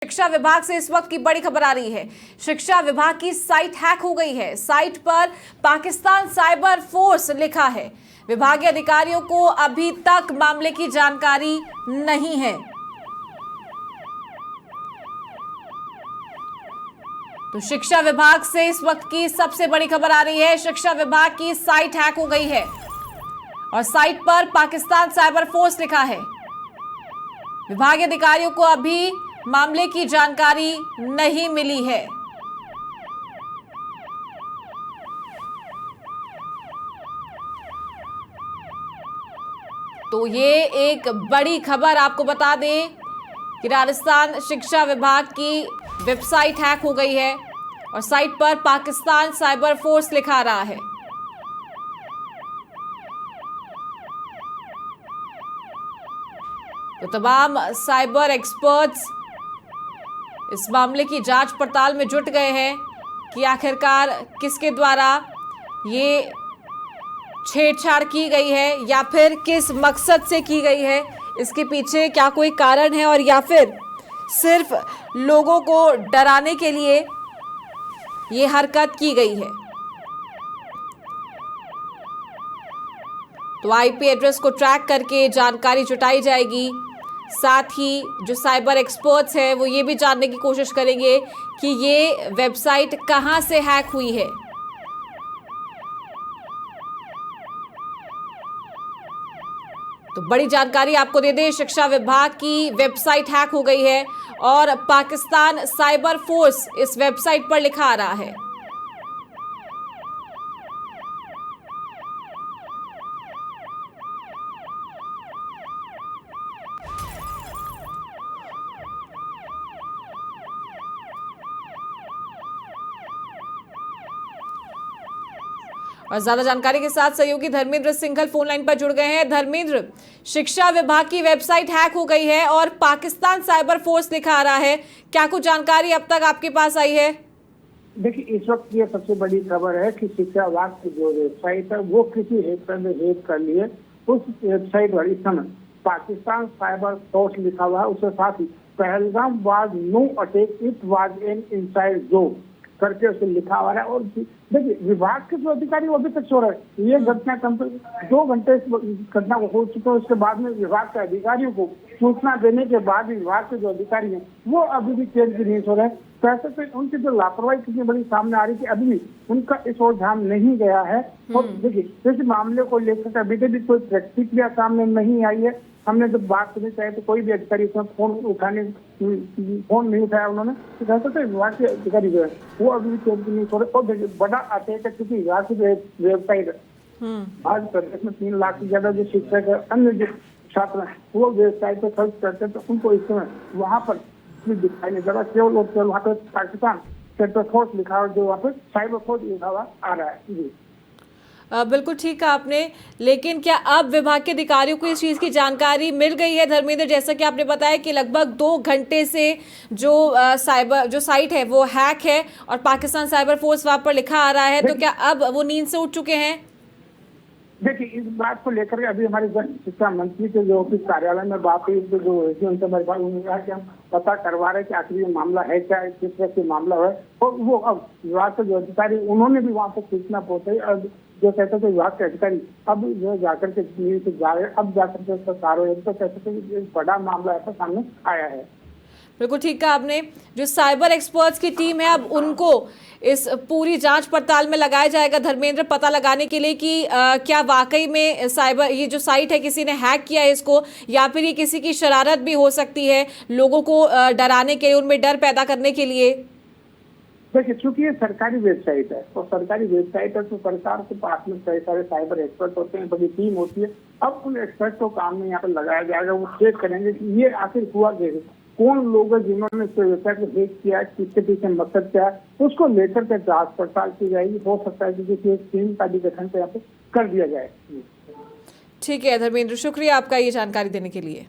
शिक्षा विभाग से इस वक्त की बड़ी खबर आ रही है। शिक्षा विभाग की साइट हैक हो गई है। साइट पर पाकिस्तान साइबर फोर्स लिखा है। विभागीय अधिकारियों को अभी तक मामले की जानकारी नहीं है। तो शिक्षा विभाग से इस वक्त की सबसे बड़ी खबर आ रही है। शिक्षा विभाग की साइट हैक हो गई है और साइट पर पाकिस्तान साइबर फोर्स लिखा है। विभागीय अधिकारियों को अभी मामले की जानकारी नहीं मिली है। तो ये एक बड़ी खबर आपको बता दें कि राजस्थान शिक्षा विभाग की वेबसाइट हैक हो गई है और साइट पर पाकिस्तान साइबर फोर्स लिखा रहा है। तो तमाम साइबर एक्सपर्ट्स इस मामले की जांच पड़ताल में जुट गए हैं कि आखिरकार किसके द्वारा ये छेड़छाड़ की गई है या फिर किस मकसद से की गई है, इसके पीछे क्या कोई कारण है और या फिर सिर्फ लोगों को डराने के लिए ये हरकत की गई है। तो आईपी एड्रेस को ट्रैक करके जानकारी जुटाई जाएगी। साथ ही जो साइबर एक्सपर्ट्स हैं वो ये भी जानने की कोशिश करेंगे कि ये वेबसाइट कहां से हैक हुई है। तो बड़ी जानकारी आपको दे दें, शिक्षा विभाग की वेबसाइट हैक हो गई है और पाकिस्तान साइबर फोर्स इस वेबसाइट पर लिखा आ रहा है। और ज्यादा जानकारी के साथ सहयोगी धर्मेंद्र सिंघल फोन लाइन पर जुड़ गए हैं। धर्मेंद्र, शिक्षा विभाग की वेबसाइट हैक हो गई है और पाकिस्तान साइबर फोर्स लिखा आ रहा है, क्या कुछ जानकारी अब तक आपके पास आई है? देखिए, इस वक्त ये सबसे बड़ी खबर है कि शिक्षा विभाग की जो वेबसाइट है वो किसी हैकर ने हैक कर लिए। उस वेबसाइट पर इस समय पाकिस्तान साइबर फोर्स लिखा हुआ है, उसके साथ ही Pahalgam was no attack, it was an inside job करके उसे लिखा हुआ है। और देखिए, विभाग के जो अधिकारी वो अभी तक सो रहे हैं। ये घटना 2 घंटे इस घटना को हो चुका है। उसके बाद में विभाग के अधिकारियों को सूचना देने के बाद भी विभाग के जो अधिकारी हैं वो अभी भी चैन की नहीं सो रहे हैं। पैसे पे उनकी जो लापरवाही कितनी बड़ी सामने आ रही थी, अभी भी उनका इस ओर ध्यान नहीं गया है। और देखिए, इस मामले को लेकर अभी भी कोई प्रतिक्रिया सामने नहीं आई है। हमने जब बात करनी चाहिए तो कोई भी अधिकारी फोन नहीं उठाया उन्होंने। तो विभाग के अधिकारी जो है वो अभी भी चैन की नहीं सो रहे। और देखिए, बड़ा अटैक है क्योंकि विभाग की जो वेबसाइट है, आज प्रदेश में 3 लाख से ज्यादा जो शिक्षक है, अन्य जो छात्र हैं वो वेबसाइट पर सर्च करते हैं, तो उनको इस समय वहाँ पर दिखाई नहीं दे रहा। केवल और केवल वहाँ पर पाकिस्तान साइबर फोर्स लिखा हुआ, जो वहाँ पर साइबर फोर्स लिखा हुआ आ रहा है। जी बिल्कुल ठीक कहा आपने, लेकिन क्या अब विभाग के अधिकारियों को इस चीज़ की जानकारी मिल गई है? धर्मेंद्र, जैसा कि आपने बताया कि लगभग 2 घंटे से जो साइट है वो हैक है और पाकिस्तान साइबर फोर्स वहाँ पर लिखा आ रहा है, तो क्या अब वो नींद से उठ चुके हैं? देखिए, इस बात को लेकर अभी हमारे शिक्षा मंत्री के जो ऑफिस कार्यालय में बात हुई, जो उनसे मेरे पास उन्होंने कहा कि हम पता करवा रहे हैं कि आखिर ये मामला है क्या, किस तरह से मामला है। और वो अब विभाग के जो अधिकारी उन्होंने भी वहाँ पर सूचना पहुंचाई। अब जो कहते थे विभाग के अधिकारी अब जो जाकर के अब जाकर के उसका कार्रवाई, तो कहते थे बड़ा मामला ऐसा सामने आया है। बिल्कुल ठीक कहा आपने। जो साइबर एक्सपर्ट्स की टीम है अब उनको इस पूरी जांच पड़ताल में लगाया जाएगा धर्मेंद्र, पता लगाने के लिए कि क्या वाकई में साइबर ये जो साइट है किसी ने हैक किया है इसको, या फिर ये किसी की शरारत भी हो सकती है लोगों को डराने के लिए, उनमें डर पैदा करने के लिए। देखिए, चूंकि ये सरकारी वेबसाइट है और सरकारी वेबसाइट है तो सरकार के पास में कई सारे साइबर एक्सपर्ट होते हैं, बड़ी टीम होती है। अब उन एक्सपर्ट को काम में यहाँ पर लगाया जाएगा। वो चेक करेंगे कि ये आखिर हुआ कैसे, कौन लोग हैं जिन्होंने इस वेबसाइट को हैक किया, किसके पीछे मकसद क्या है, उसको लेकर के जांच पड़ताल की जाएगी। हो सकता है कि किसी एक टीम का भी गठन यहाँ पे कर दिया जाए। ठीक है धर्मेंद्र, शुक्रिया आपका ये जानकारी देने के लिए।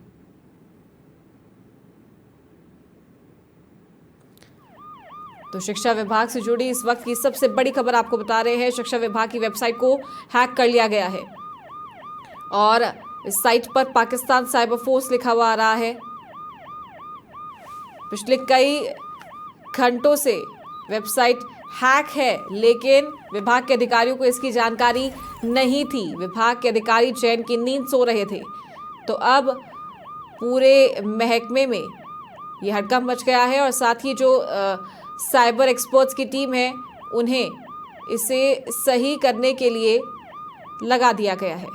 तो शिक्षा विभाग से जुड़ी इस वक्त की सबसे बड़ी खबर आपको बता रहे हैं। शिक्षा विभाग की वेबसाइट को हैक कर लिया गया है और इस साइट पर पाकिस्तान साइबर फोर्स लिखा हुआ आ रहा है। पिछले कई घंटों से वेबसाइट हैक है, लेकिन विभाग के अधिकारियों को इसकी जानकारी नहीं थी। विभाग के अधिकारी चैन की नींद सो रहे थे। तो अब पूरे महकमे में ये हड़कंप मच गया है और साथ ही जो साइबर एक्सपर्ट्स की टीम है उन्हें इसे सही करने के लिए लगा दिया गया है।